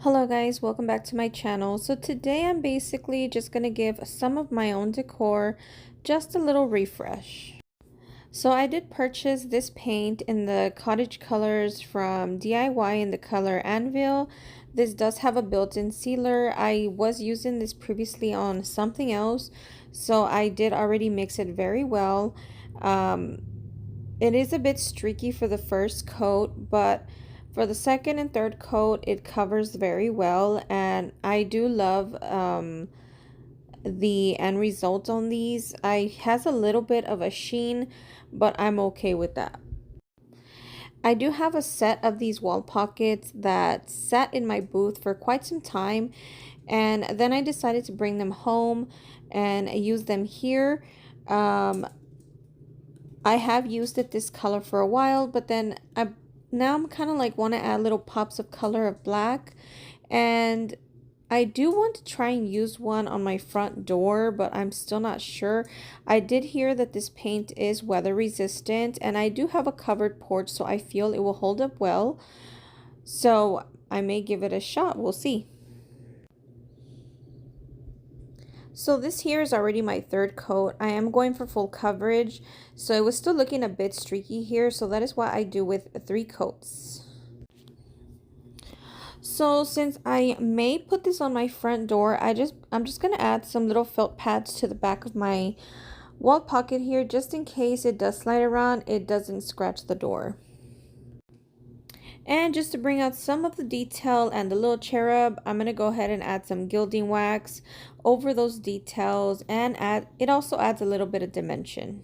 Hello guys, welcome back to my channel. So today I'm basically just going to give some of my own decor, just a little refresh. So I did purchase this paint in the cottage colors from DIY in the color Anvil. This does have a built-in sealer. I was using this previously on something else, so I did already mix it very well. It is a bit streaky for the first coat, but for the second and third coat, it covers very well, and I do love the end result on these. I has a little bit of a sheen, but I'm okay with that. I do have a set of these wall pockets that sat in my booth for quite some time, and then I decided to bring them home and use them here. I have used it this color for a while, but then now I'm kind of like want to add little pops of color of black, and I do want to try and use one on my front door, but I'm still not sure. I did hear that this paint is weather resistant, and I do have a covered porch, so I feel it will hold up well. So I may give it a shot. We'll see. So this here is already my third coat. I am going for full coverage, so it was still looking a bit streaky here, so that is what I do with 3 coats. So since I may put this on my front door, I'm just gonna add some little felt pads to the back of my wall pocket here, just in case it does slide around, it doesn't scratch the door. And just to bring out some of the detail and the little cherub, I'm going to go ahead and add some gilding wax over those details, and it also adds a little bit of dimension.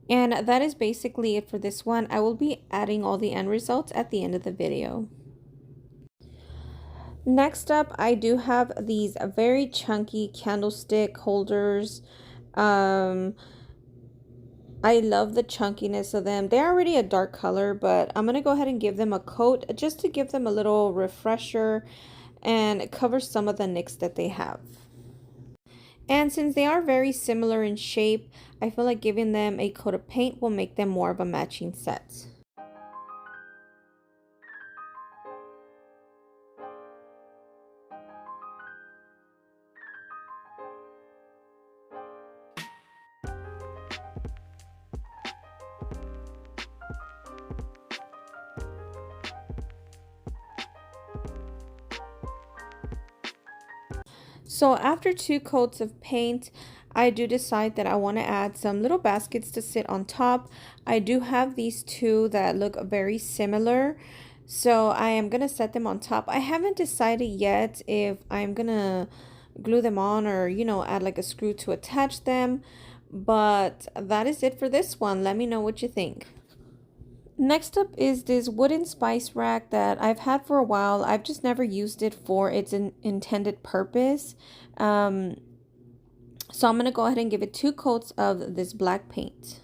And that is basically it for this one. I will be adding all the end results at the end of the video. Next up, I do have these very chunky candlestick holders. I love the chunkiness of them. They're already a dark color, but I'm going to go ahead and give them a coat just to give them a little refresher and cover some of the nicks that they have. And since they are very similar in shape, I feel like giving them a coat of paint will make them more of a matching set. So after 2 coats of paint, I do decide that I want to add some little baskets to sit on top. I do have these 2 that look very similar, so I am going to set them on top. I haven't decided yet if I'm going to glue them on or, add like a screw to attach them, but that is it for this one. Let me know what you think. Next up is this wooden spice rack that I've had for a while. I've just never used it for its intended purpose. So I'm going to go ahead and give it 2 coats of this black paint.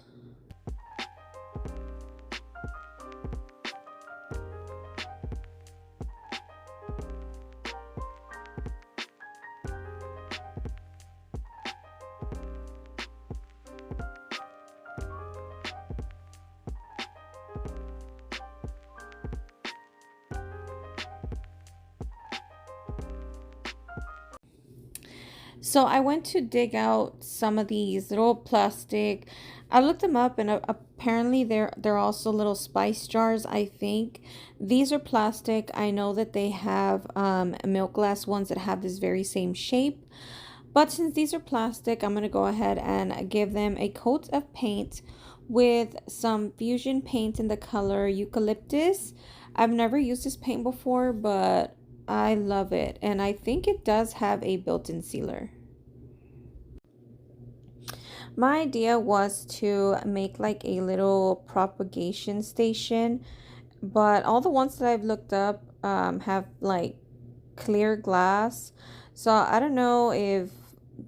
So I went to dig out some of these little plastic. I looked them up, and apparently they're also little spice jars, I think. These are plastic. I know that they have milk glass ones that have this very same shape. But since these are plastic, I'm going to go ahead and give them a coat of paint with some fusion paint in the color Eucalyptus. I've never used this paint before, but I love it, and I think it does have a built-in sealer. My idea was to make like a little propagation station, but all the ones that I've looked up have like clear glass, so I don't know if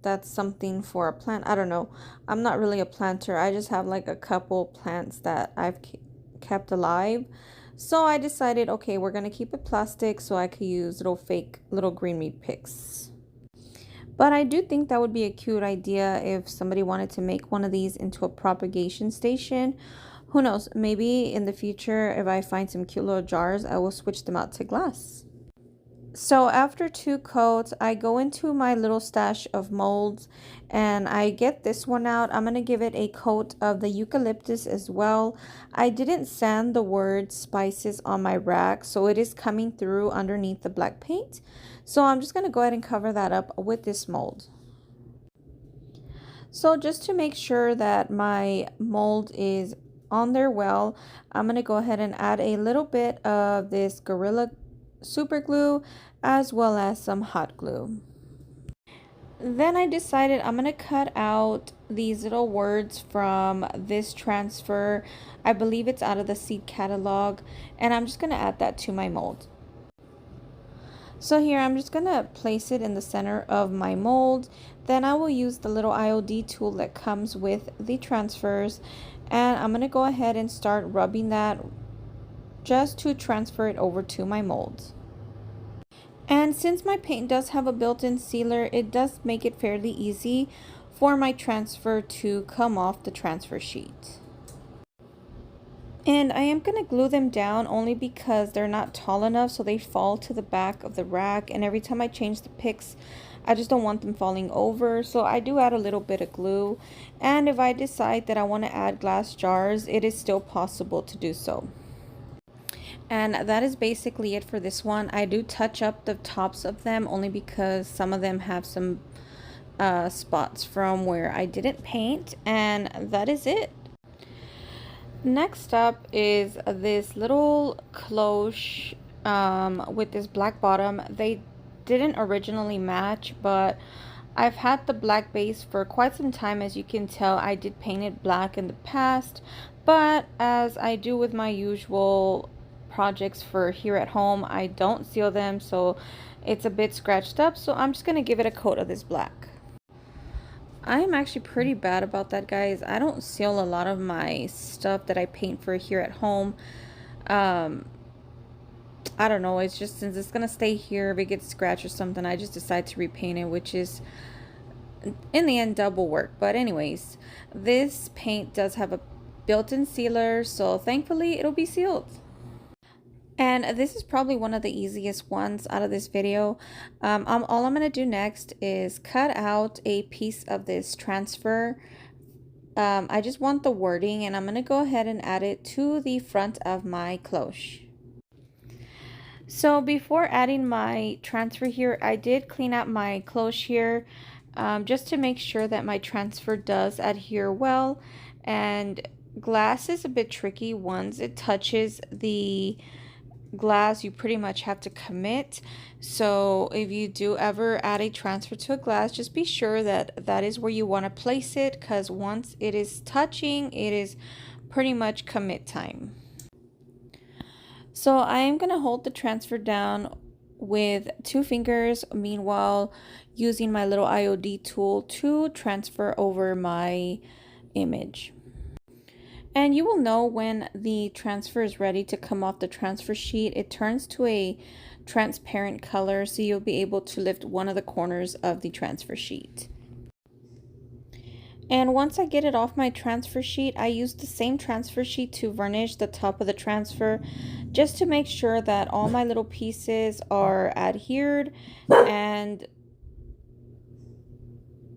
that's something for a plant. I don't know. I'm not really a planter. I just have like a couple plants that I've kept alive. So I decided, okay, we're going to keep it plastic so I could use little fake little green meat picks. But I do think that would be a cute idea if somebody wanted to make one of these into a propagation station. Who knows, maybe in the future if I find some cute little jars, I will switch them out to glass. So after 2 coats, I go into my little stash of molds and I get this one out. I'm going to give it a coat of the eucalyptus as well. I didn't sand the word spices on my rack, so it is coming through underneath the black paint. So I'm just going to go ahead and cover that up with this mold. So just to make sure that my mold is on there well, I'm going to go ahead and add a little bit of this Gorilla super glue as well as some hot glue. Then I decided I'm going to cut out these little words from this transfer. I believe it's out of the seed catalog, and I'm just going to add that to my mold. So here I'm just going to place it in the center of my mold. Then I will use the little IOD tool that comes with the transfers, and I'm going to go ahead and start rubbing that just to transfer it over to my mold. And since my paint does have a built-in sealer, it does make it fairly easy for my transfer to come off the transfer sheet. And I am going to glue them down only because they're not tall enough, so they fall to the back of the rack, and every time I change the picks, I just don't want them falling over, so I do add a little bit of glue. And if I decide that I want to add glass jars, it is still possible to do so. And that is basically it for this one. I do touch up the tops of them only because some of them have some spots from where I didn't paint, and that is it. Next up is this little cloche with this black bottom. They didn't originally match, but I've had the black base for quite some time. As you can tell, I did paint it black in the past, but as I do with my usual projects for here at home, I don't seal them, so it's a bit scratched up, so I'm just going to give it a coat of this black. I am actually pretty bad about that, guys. I don't seal a lot of my stuff that I paint for here at home. I don't know, it's just since it's gonna stay here, if it gets scratched or something, I just decide to repaint it, which is in the end double work. But anyways, this paint does have a built-in sealer, so thankfully it'll be sealed. And this is probably one of the easiest ones out of this video. All I'm going to do next is cut out a piece of this transfer. I just want the wording, and I'm going to go ahead and add it to the front of my cloche. So before adding my transfer here, I did clean out my cloche here just to make sure that my transfer does adhere well. And glass is a bit tricky. Once it touches the glass, you pretty much have to commit. So if you do ever add a transfer to a glass, just be sure that that is where you want to place it, because once it is touching, it is pretty much commit time. So I am going to hold the transfer down with 2 fingers, meanwhile using my little IOD tool to transfer over my image. And you will know when the transfer is ready to come off the transfer sheet. It turns to a transparent color, so you'll be able to lift one of the corners of the transfer sheet. And once I get it off my transfer sheet, I use the same transfer sheet to varnish the top of the transfer, just to make sure that all my little pieces are adhered and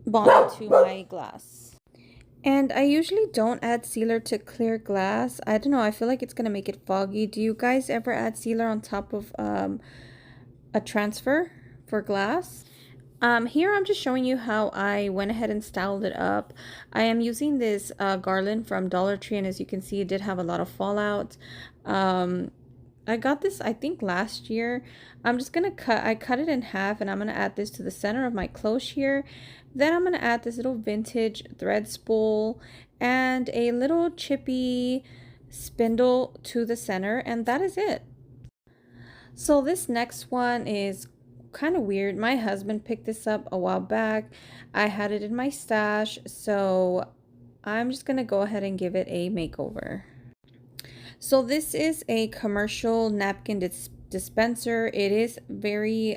bonded to my glass. And I usually don't add sealer to clear glass. I don't know, I feel like it's going to make it foggy. Do you guys ever add sealer on top of a transfer for glass? Here I'm just showing you how I went ahead and styled it up. I am using this garland from Dollar Tree, and as you can see, it did have a lot of fallout. I got this, I think, last year. I'm just going to I cut it in half, and I'm going to add this to the center of my cloche here. Then I'm going to add this little vintage thread spool and a little chippy spindle to the center, and that is it. So this next one is kind of weird. My husband picked this up a while back. I had it in my stash, so I'm just going to go ahead and give it a makeover. So this is a commercial napkin dispenser. It is very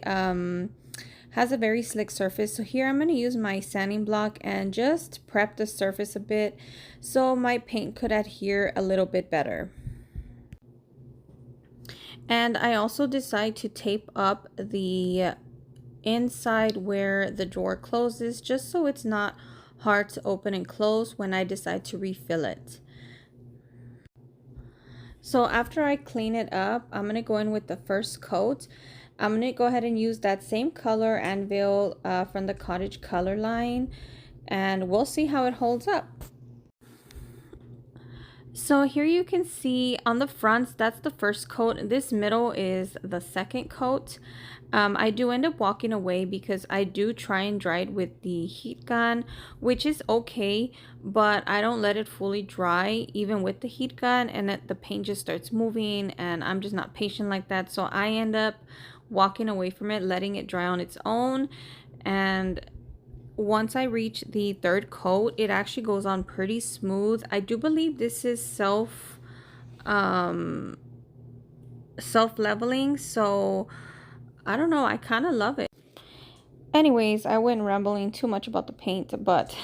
has a very slick surface. So here I'm going to use my sanding block and just prep the surface a bit so my paint could adhere a little bit better. And I also decide to tape up the inside where the drawer closes, just so it's not hard to open and close when I decide to refill it. So after I clean it up, I'm going to go in with the first coat. I'm going to go ahead and use that same color anvil from the Cottage color line, and we'll see how it holds up. So here you can see on the fronts, that's the first coat. This middle is the second coat. I do end up walking away because I do try and dry it with the heat gun, which is okay, but I don't let it fully dry even with the heat gun, and the paint just starts moving, and I'm just not patient like that. So I end up walking away from it, letting it dry on its own. And once I reach the third coat, it actually goes on pretty smooth. I do believe this is self-leveling, so I don't know, I kind of love it. Anyways, I went rambling too much about the paint, but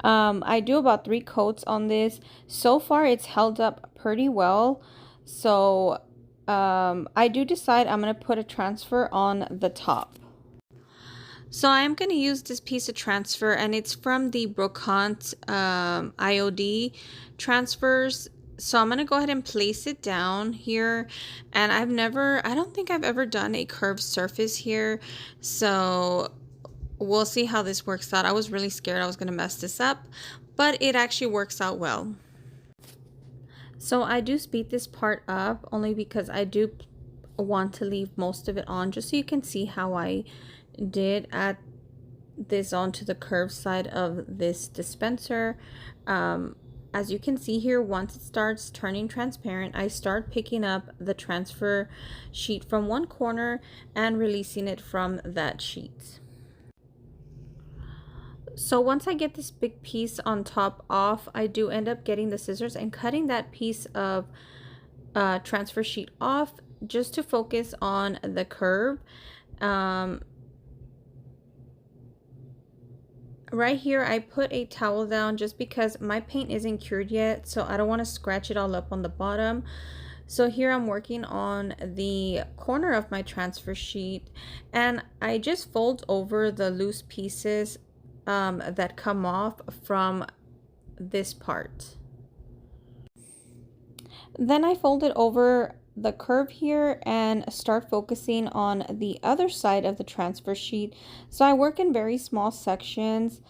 I do about 3 coats on this. So far it's held up pretty well. So I do decide I'm going to put a transfer on the top. So I'm going to use this piece of transfer, and it's from the Brocante IOD transfers. So I'm going to go ahead and place it down here. And I don't think I've ever done a curved surface here. So we'll see how this works out. I was really scared I was going to mess this up, but it actually works out well. So I do speed this part up only because I do want to leave most of it on, just so you can see how I did add this onto the curved side of this dispenser. As you can see here, once it starts turning transparent, I start picking up the transfer sheet from one corner and releasing it from that sheet. So once I get this big piece on top off, I do end up getting the scissors and cutting that piece of transfer sheet off, just to focus on the curve. Right here, I put a towel down just because my paint isn't cured yet, so I don't want to scratch it all up on the bottom. So here I'm working on the corner of my transfer sheet, and I just fold over the loose pieces that come off from this part. Then I fold it over the curve here and start focusing on the other side of the transfer sheet. So I work in very small sections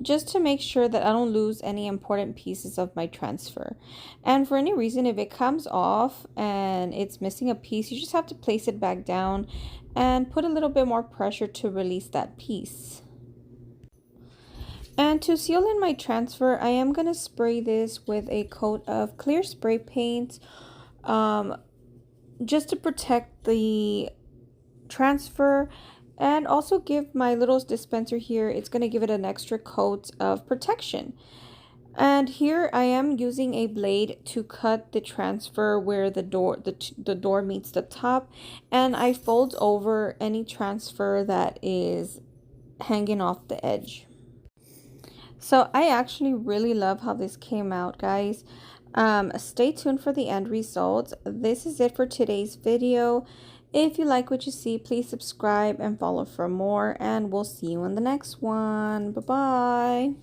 just to make sure that I don't lose any important pieces of my transfer. And for any reason, if it comes off and it's missing a piece, you just have to place it back down and put a little bit more pressure to release that piece. And to seal in my transfer, I am going to spray this with a coat of clear spray paint, just to protect the transfer, and also give my little dispenser here, it's going to give it an extra coat of protection. And here I am using a blade to cut the transfer where the door meets the top, and I fold over any transfer that is hanging off the edge. So I actually really love how this came out, guys. Stay tuned for the end results. This is it for today's video. If you like what you see, please subscribe and follow for more, and we'll see you in the next one. Bye-bye.